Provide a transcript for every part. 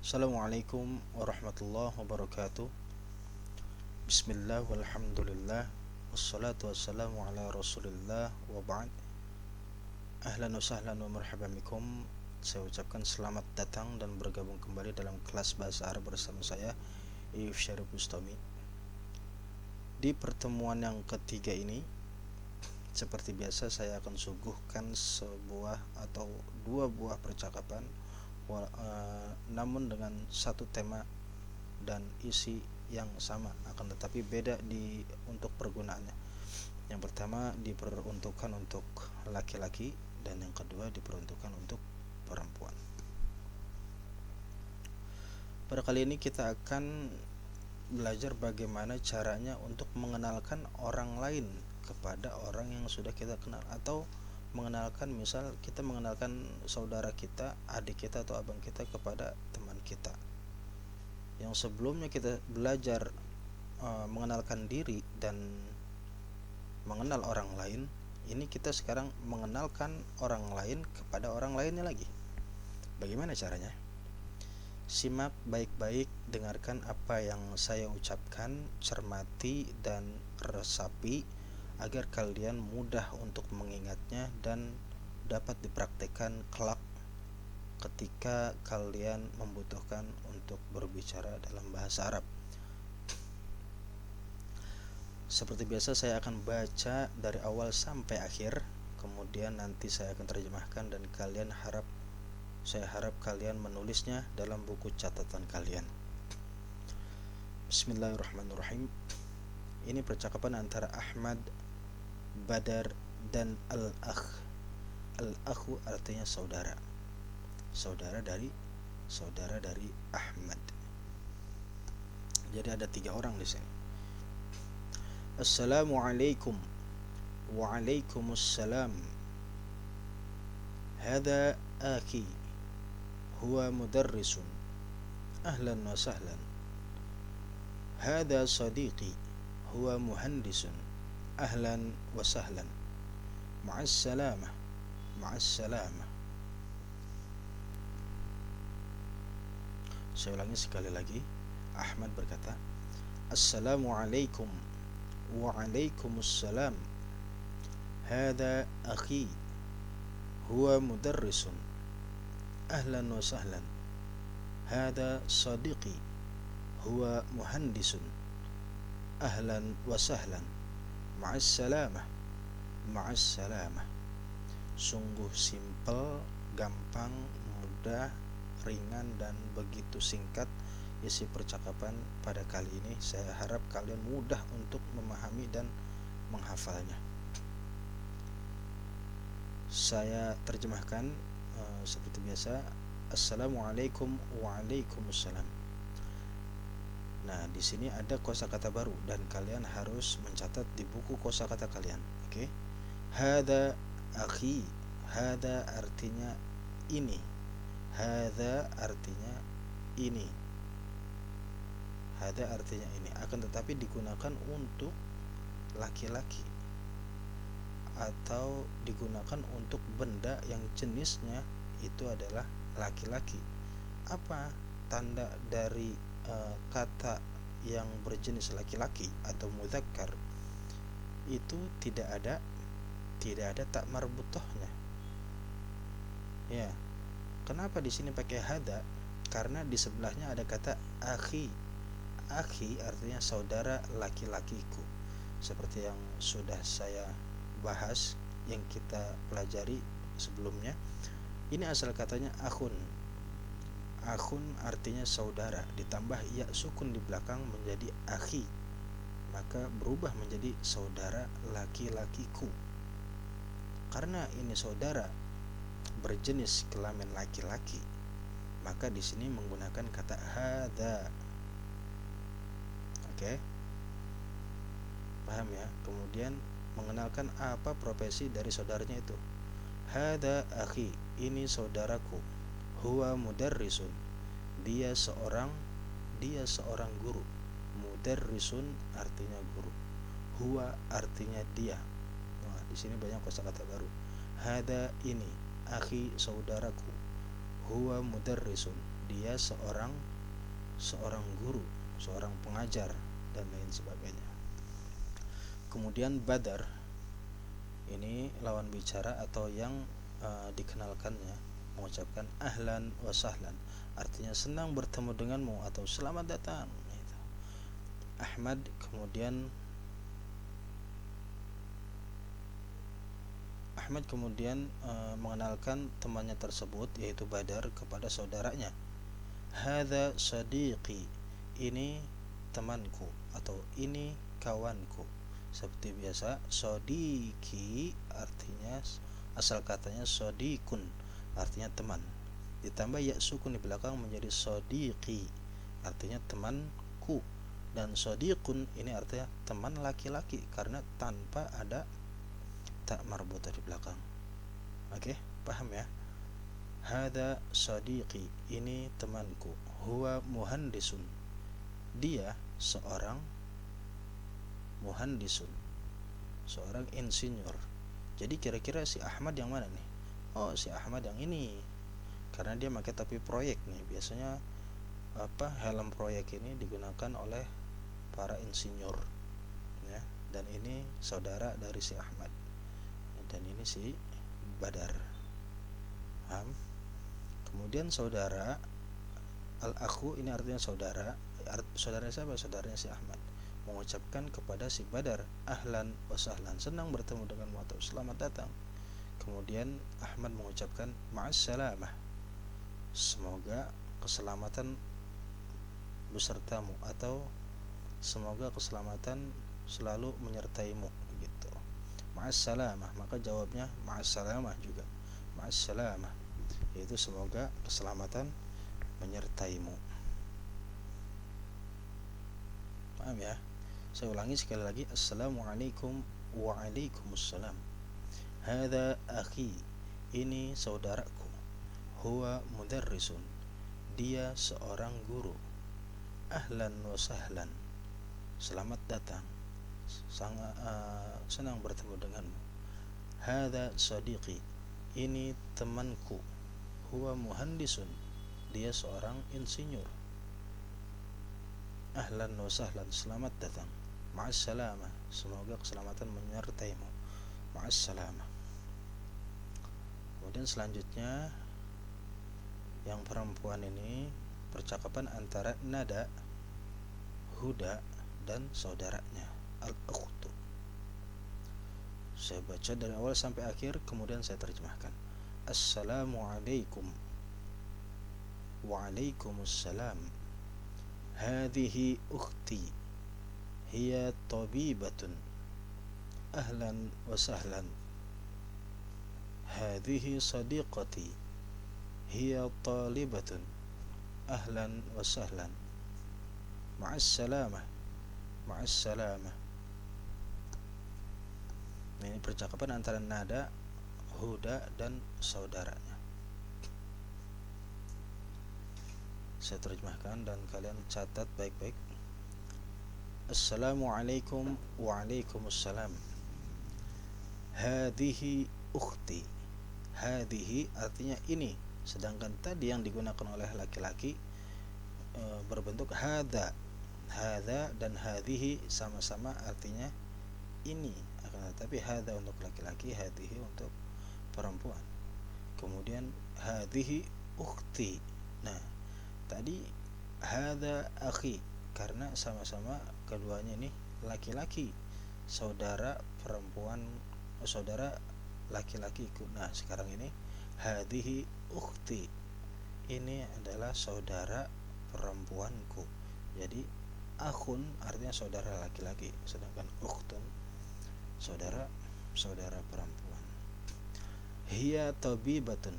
Assalamualaikum warahmatullahi wabarakatuh. Bismillah walhamdulillah. Wassalatu wassalamu ala rasulillah wa ba'd. Ahlan wa sahlan wa marhaban bikum. Saya ucapkan selamat datang dan bergabung kembali dalam kelas bahasa Arab bersama saya, Iif Syarif Bustami. Di pertemuan yang ketiga ini, seperti biasa saya akan suguhkan sebuah atau dua buah percakapan, namun dengan satu tema dan isi yang sama, akan tetapi beda untuk pergunaannya. Yang pertama diperuntukkan untuk laki-laki dan yang kedua diperuntukkan untuk perempuan. Pada kali ini kita akan belajar bagaimana caranya untuk mengenalkan orang lain kepada orang yang sudah kita kenal, atau mengenalkan, misal kita mengenalkan saudara kita, adik kita atau abang kita kepada teman kita. Yang sebelumnya kita belajar mengenalkan diri dan mengenal orang lain, ini kita sekarang mengenalkan orang lain kepada orang lainnya lagi. Bagaimana caranya? Simak baik-baik, dengarkan apa yang saya ucapkan, cermati dan resapi agar kalian mudah untuk mengingatnya dan dapat dipraktekkan kelak ketika kalian membutuhkan untuk berbicara dalam bahasa Arab. Seperti biasa saya akan baca dari awal sampai akhir, kemudian nanti saya akan terjemahkan dan saya harap kalian menulisnya dalam buku catatan kalian. Bismillahirrahmanirrahim. Ini percakapan antara Ahmad, Badar dan Al-Akh. Al-Akhu artinya saudara. Saudara dari Ahmad. Jadi ada 3 orang di sini. Assalamualaikum. Waalaikumsalam. Hada akhi. Huwa mudarrisun. Ahlan wa sahlan. Hada sadiqi. Huwa muhandisun. Ahlan wa sahlan. Ma'as salamah. Ma'as salamah. Saya ulangi sekali lagi. Ahmad berkata, Assalamualaikum. Waalaikumsalam. Hada akhi. Huwa mudarrisun. Ahlan wa sahlan. Hada sadiqi. Huwa muhandisun. Ahlan wa sahlan. Ma'as salamah. Ma'as salamah. Sungguh simpel, gampang, mudah, ringan dan begitu singkat isi percakapan pada kali ini. Saya harap kalian mudah untuk memahami dan menghafalnya. Saya terjemahkan seperti biasa. Assalamualaikum. Waalaikumsalam. Nah, di sini ada kosakata baru dan kalian harus mencatat di buku kosakata kalian. Oke. Hada akhi. Hada artinya ini. Hada artinya ini. Hada artinya ini, akan tetapi digunakan untuk laki-laki atau digunakan untuk benda yang jenisnya itu adalah laki-laki. Apa tanda dari kata yang berjenis laki-laki atau mudzakkar? Itu tidak ada tak marbutohnya. Ya. Kenapa di sini pakai hada? Karena di sebelahnya ada kata akhi. Akhi artinya saudara laki-lakiku. Seperti yang sudah saya bahas, yang kita pelajari sebelumnya. Ini asal katanya akhun. Akhun artinya saudara, ditambah ya sukun di belakang menjadi akhi, maka berubah menjadi saudara laki-lakiku. Karena ini saudara berjenis kelamin laki-laki, maka di sini menggunakan kata hada. Oke. Paham ya? Kemudian mengenalkan apa profesi dari saudaranya itu. Hada akhi, ini saudaraku. Huwa mudarrisun, dia seorang guru. Mudarrisun artinya guru. Huwa artinya dia. Nah, di sini banyak kosakata baru. Hada ini akhi saudaraku. Huwa mudarrisun, dia seorang guru, seorang pengajar dan lain sebagainya. Kemudian badar ini lawan bicara atau yang dikenalkannya mengucapkan ahlan wa sahlan, artinya senang bertemu denganmu atau selamat datang gitu. Ahmad kemudian mengenalkan temannya tersebut yaitu Badar kepada saudaranya. Hadza sadiqi, ini temanku atau ini kawanku. Seperti biasa, sodiki artinya asal katanya sodikun, artinya teman. Ditambah ya sukun di belakang menjadi sodiki, artinya temanku. Dan sodikun ini artinya teman laki-laki karena tanpa ada tak marbutah di belakang. Oke, paham ya? Hada sadiqi, ini temanku. Huwa muhandisun, dia seorang muhandisun, seorang insinyur. Jadi kira-kira si Ahmad yang mana nih? Oh, si Ahmad yang ini, karena dia pakai topi proyek nih. Biasanya helm proyek ini digunakan oleh para insinyur ya. Dan ini saudara dari si Ahmad, dan ini si Badar. Paham? Kemudian saudara, al-akhu ini artinya saudara. Saudaranya siapa? Saudaranya si Ahmad mengucapkan kepada si Badar, ahlan wa sahlan, senang bertemu denganmu atau selamat datang. Kemudian Ahmad mengucapkan ma'assalamah, semoga keselamatan besertamu atau semoga keselamatan selalu menyertaimu begitu. Ma'assalamah, maka jawabnya ma'assalamah juga. Ma'assalamah, yaitu semoga keselamatan menyertaimu. Paham ya? Saya ulangi sekali lagi. Assalamualaikum. Waalaikumsalam. Hadza akhi, ini saudaraku. Huwa mudarrisun, dia seorang guru. Ahlan wa sahlan, selamat datang, senang bertemu denganmu. Hadza sadiqi, ini temanku. Huwa muhandisun, dia seorang insinyur. Ahlan wa sahlan, selamat datang. Ma'assalamah, semoga keselamatan menyertaimu. Ma'assalamah. Kemudian selanjutnya yang perempuan ini percakapan antara Nada, Huda dan saudaranya al-ukhtu. Saya baca dari awal sampai akhir, kemudian saya terjemahkan. Assalamualaikum. Waalaikumsalam. Hadhihi ukhti, hiya tabibatun. Ahlan wa sahlan. Hadhihi sadiqati, hiya talibatun. Ahlan wa sahlan. Ma'assalamah. Ma'assalamah. Ini percakapan antara Nada, Huda dan saudaranya. Saya terjemahkan dan kalian catat baik-baik. Assalamualaikum. Waalaikumsalam. Hadhihi ukhti. Hadhihi artinya ini, sedangkan tadi yang digunakan oleh laki-laki berbentuk hadza. Hadza dan hadhihi sama-sama artinya ini, tetapi hadza untuk laki-laki, hadhihi untuk perempuan. Kemudian hadhihi ukhti. Nah, tadi hadza akhi karena sama-sama keduanya ini laki-laki, saudara perempuan, saudara laki-lakiku. Nah, sekarang ini hadhihi ukhti, ini adalah saudara perempuanku. Jadi akhun artinya saudara laki-laki, sedangkan ukhtun saudara perempuan. Hiya tabibatun,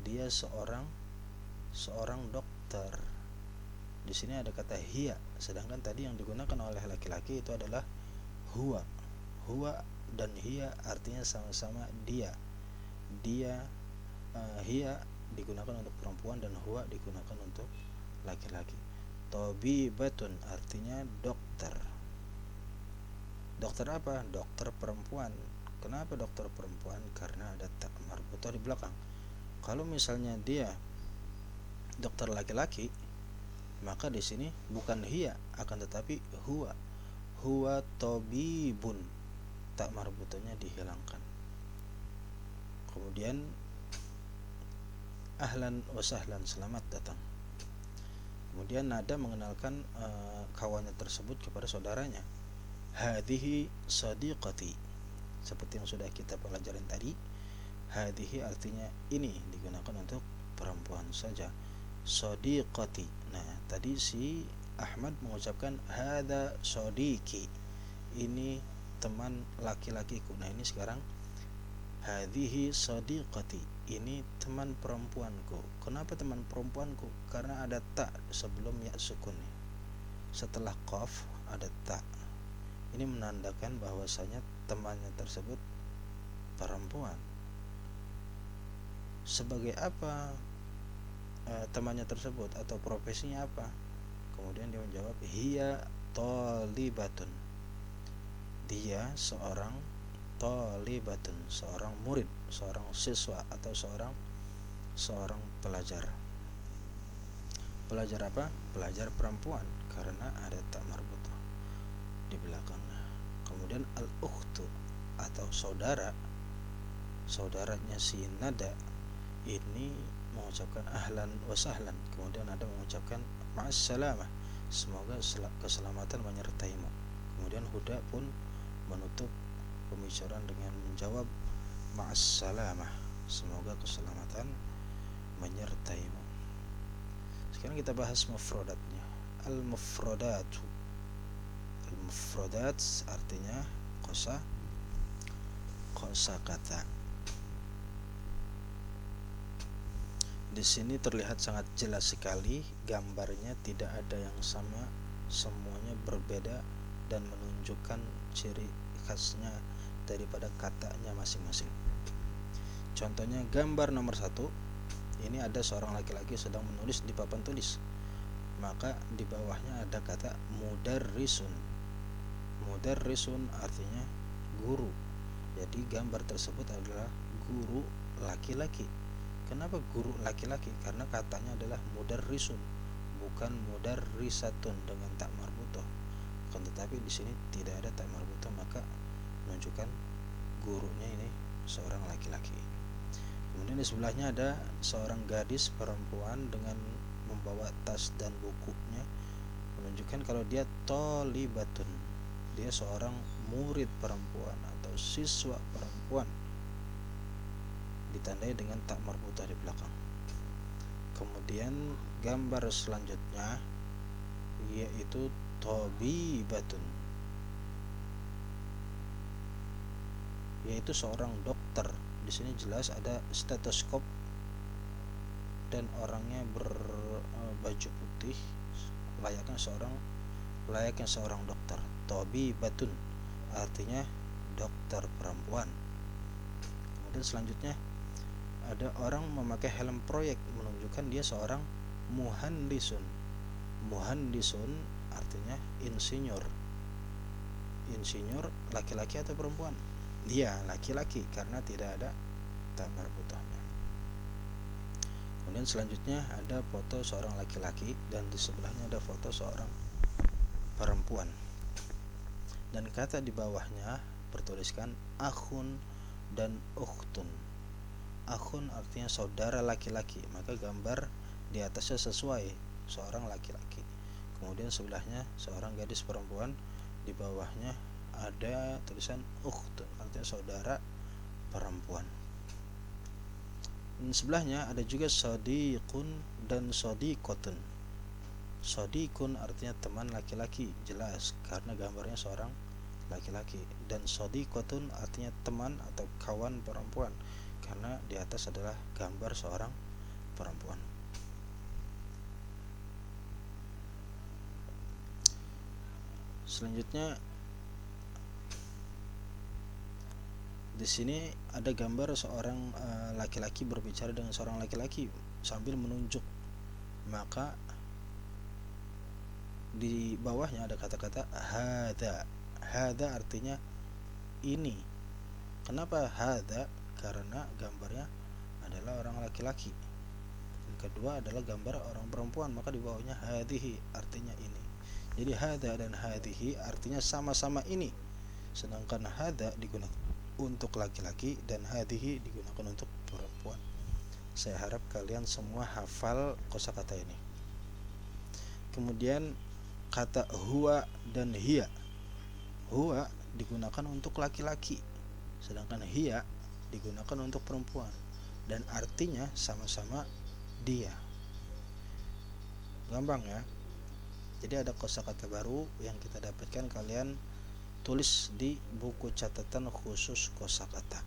dia seorang dokter. Di sini ada kata hiya, sedangkan tadi yang digunakan oleh laki-laki itu adalah huwa. Huwa dan hiya artinya sama-sama dia. Hiya digunakan untuk perempuan dan huwa digunakan untuk laki-laki. Tabibatun artinya dokter. Dokter apa? Dokter perempuan. Kenapa dokter perempuan? Karena ada tak marbutah di belakang. Kalau misalnya dia dokter laki-laki, maka di sini bukan hiya akan tetapi huwa tabibun, tak marbutanya dihilangkan. Kemudian ahlan wa sahlan, selamat datang. Kemudian nada mengenalkan kawannya tersebut kepada saudaranya. Hadhihi sadiqati, seperti yang sudah kita pelajarin tadi. Hadhihi artinya ini, digunakan untuk perempuan saja. Sadiqati, nah tadi si Ahmad mengucapkan hadza sadiqi, ini teman laki-lakiku. Nah ini sekarang hadhihi sadiqati, ini teman perempuanku. Kenapa teman perempuanku? Karena ada ta sebelum ya sukun. Setelah qaf ada ta. Ini menandakan bahwasanya temannya tersebut perempuan. Sebagai apa temannya tersebut, atau profesinya apa? Kemudian dia menjawab hiya thalibatun, dia seorang thalibatun, seorang murid, seorang siswa, atau seorang pelajar. Pelajar apa? Pelajar perempuan, karena ada ta marbutah di belakangnya. Kemudian al-ukhtu atau saudaranya si nada ini mengucapkan ahlan wa sahlan, kemudian ada mengucapkan ma'assalamah, semoga keselamatan menyertaimu. Kemudian Huda pun menutup pembicaraan dengan menjawab ma'assalamah, semoga keselamatan menyertaimu. Sekarang kita bahas mufradatnya. Al-mufradat artinya kosa kata. Di sini terlihat sangat jelas sekali, gambarnya tidak ada yang sama, semuanya berbeda dan menunjukkan ciri khasnya daripada katanya masing-masing. Contohnya gambar nomor 1, ini ada seorang laki-laki sedang menulis di papan tulis, maka di bawahnya ada kata mudarrisun. Mudarrisun artinya guru, jadi gambar tersebut adalah guru laki-laki. Kenapa guru laki-laki? Karena katanya adalah mudarrisun, bukan mudarrisatun dengan tak marbutah. Akan tetapi di sini tidak ada tak marbutah, maka menunjukkan gurunya ini seorang laki-laki. Kemudian di sebelahnya ada seorang gadis perempuan dengan membawa tas dan bukunya, menunjukkan kalau dia thalibatun, dia seorang murid perempuan atau siswa perempuan, ditandai dengan tak marbutah di belakang. Kemudian gambar selanjutnya yaitu tabibatun, yaitu seorang dokter. Di sini jelas ada stetoskop dan orangnya berbaju putih, layaknya seorang dokter. Tabibatun artinya dokter perempuan. Kemudian selanjutnya ada orang memakai helm proyek, menunjukkan dia seorang muhandisun. Muhandisun artinya insinyur. Insinyur laki-laki atau perempuan? Dia laki-laki karena tidak ada ta marbutahnya. Kemudian selanjutnya ada foto seorang laki-laki dan di sebelahnya ada foto seorang perempuan. Dan kata di bawahnya bertuliskan akhun dan ukhtun. Akhun artinya saudara laki-laki, maka gambar di atasnya sesuai, seorang laki-laki. Kemudian sebelahnya seorang gadis perempuan, di bawahnya ada tulisan ukhtun, artinya saudara perempuan. Dan sebelahnya ada juga sadiqun dan sadiqatun. Sadiqun artinya teman laki-laki, jelas karena gambarnya seorang laki-laki, dan sadiqatun artinya teman atau kawan perempuan, karena di atas adalah gambar seorang perempuan. Selanjutnya di sini ada gambar seorang laki-laki berbicara dengan seorang laki-laki sambil menunjuk, maka di bawahnya ada kata-kata hadza. Hadza artinya ini. Kenapa hadza? Karena gambarnya adalah orang laki-laki. kedua adalah gambar orang perempuan, maka di bawahnya hadhihi, artinya ini. Jadi hadza dan hadhihi artinya sama-sama ini, sedangkan hadza digunakan untuk laki-laki dan hadhihi digunakan untuk perempuan. Saya harap kalian semua hafal kosakata ini. Kemudian kata huwa dan hiya. Huwa digunakan untuk laki-laki, sedangkan hiya digunakan untuk perempuan, dan artinya sama-sama dia. Gampang ya. Jadi ada kosakata baru yang kita dapatkan, kalian tulis di buku catatan khusus kosakata.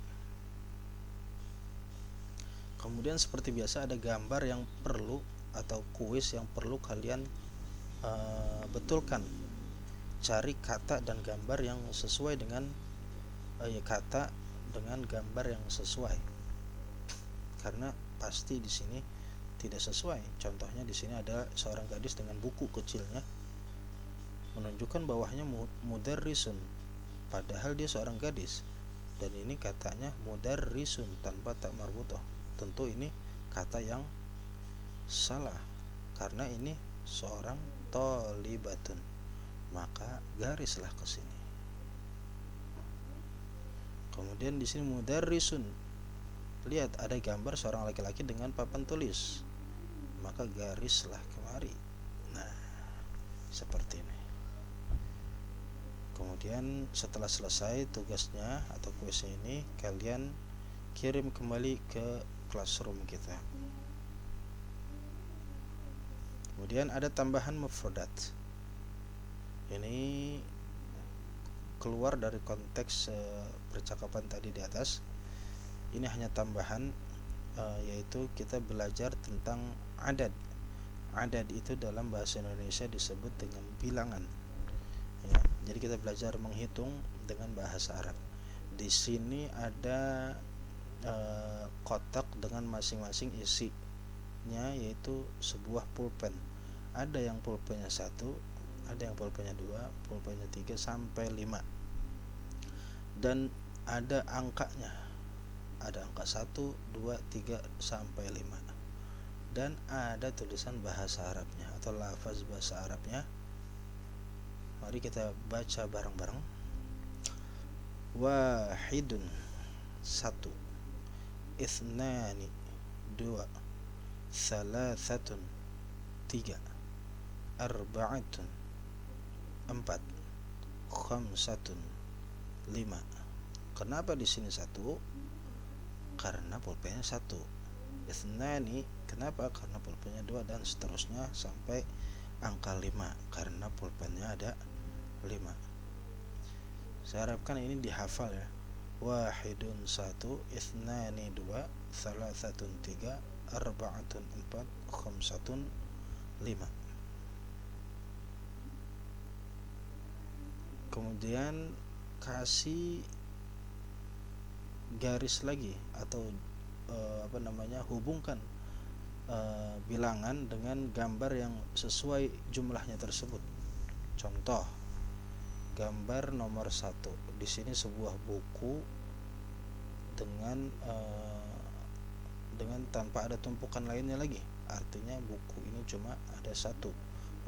Kemudian seperti biasa ada gambar yang perlu atau kuis yang perlu kalian betulkan. Cari kata dan gambar yang sesuai dengan kata dengan gambar yang sesuai. Karena pasti di sini tidak sesuai. Contohnya di sini ada seorang gadis dengan buku kecilnya menunjukkan bawahnya mudarrisun, padahal dia seorang gadis, dan ini katanya mudarrisun tanpa tak marbutoh. Tentu ini kata yang salah karena ini seorang tholibatun, maka garislah ke sini. Kemudian di sini mudarrisun, lihat ada gambar seorang laki-laki dengan papan tulis, maka garislah kemari. Nah, seperti ini. Kemudian setelah selesai tugasnya atau kuisnya ini, kalian kirim kembali ke classroom kita. Kemudian ada tambahan mufradat. Ini keluar dari konteks percakapan tadi di atas. Ini hanya tambahan, yaitu kita belajar tentang adad. Adad itu dalam bahasa Indonesia disebut dengan bilangan. Ya, jadi kita belajar menghitung dengan bahasa Arab. Di sini ada kotak dengan masing-masing isinya, yaitu sebuah pulpen. Ada yang pulpennya 1, ada yang pulpennya 2, pulpennya 3 sampai 5. Dan ada angkanya. Ada angka 1, 2, 3 sampai 5. Dan ada tulisan bahasa Arabnya atau lafaz bahasa Arabnya. Mari kita baca bareng-bareng. Wahidun, 1. Ithnani, 2. Thalathatun, 3. Arba'atun, 4. Khamsatun, 5. Kenapa di sini 1? Karena pulpennya 1. Ithnani, kenapa? Karena pulpennya 2, dan seterusnya sampai angka 5 karena pulpennya ada 5. Saya harapkan ini dihafal ya. Wahidun 1, ithnani 2, thalathatun 3, arba'atun 4, khamsatun 5. Kemudian kasih garis lagi atau hubungkan bilangan dengan gambar yang sesuai jumlahnya tersebut. Contoh, gambar nomor 1. Di sini sebuah buku dengan tanpa ada tumpukan lainnya lagi. Artinya buku ini cuma ada 1.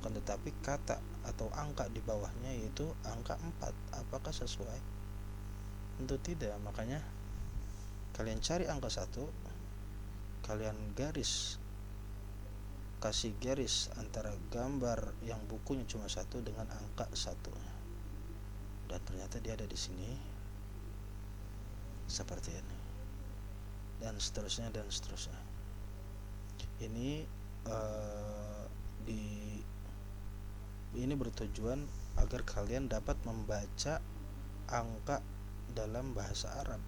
Akan tetapi kata atau angka di bawahnya yaitu angka 4. Apakah sesuai? Tentu tidak. Makanya kalian cari angka 1, kalian kasih garis antara gambar yang bukunya cuma 1 dengan angka 1, dan ternyata dia ada di sini seperti ini, dan seterusnya dan seterusnya. Ini ini bertujuan agar kalian dapat membaca angka dalam bahasa Arab,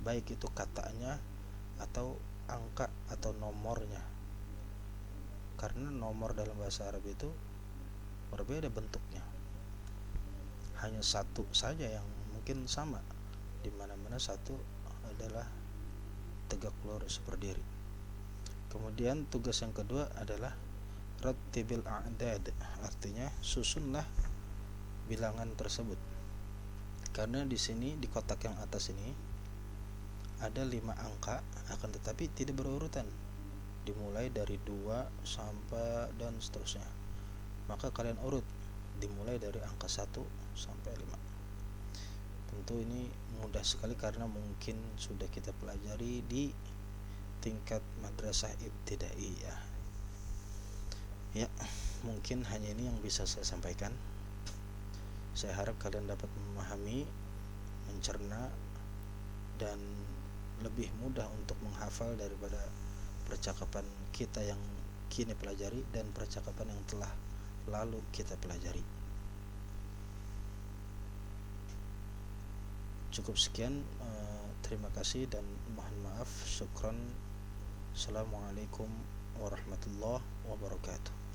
baik itu katanya atau angka atau nomornya. Karena nomor dalam bahasa Arab itu berbeda bentuknya. Hanya 1 saja yang mungkin sama, di mana-mana 1 adalah tegak lurus berdiri. Kemudian tugas yang kedua adalah rattibil a'dad, artinya susunlah bilangan tersebut. Karena di sini di kotak yang atas ini ada 5 angka, akan tetapi tidak berurutan, dimulai dari 2 sampai dan seterusnya. Maka kalian urut, dimulai dari angka 1 sampai 5. Tentu ini mudah sekali karena mungkin sudah kita pelajari di tingkat madrasah ibtidaiyah. Ya, mungkin hanya ini yang bisa saya sampaikan. Saya harap kalian dapat memahami, mencerna, dan lebih mudah untuk menghafal daripada percakapan kita yang kini pelajari dan percakapan yang telah lalu kita pelajari. Cukup sekian, terima kasih dan mohon maaf. Syukran. Assalamualaikum warahmatullahi wabarakatuh.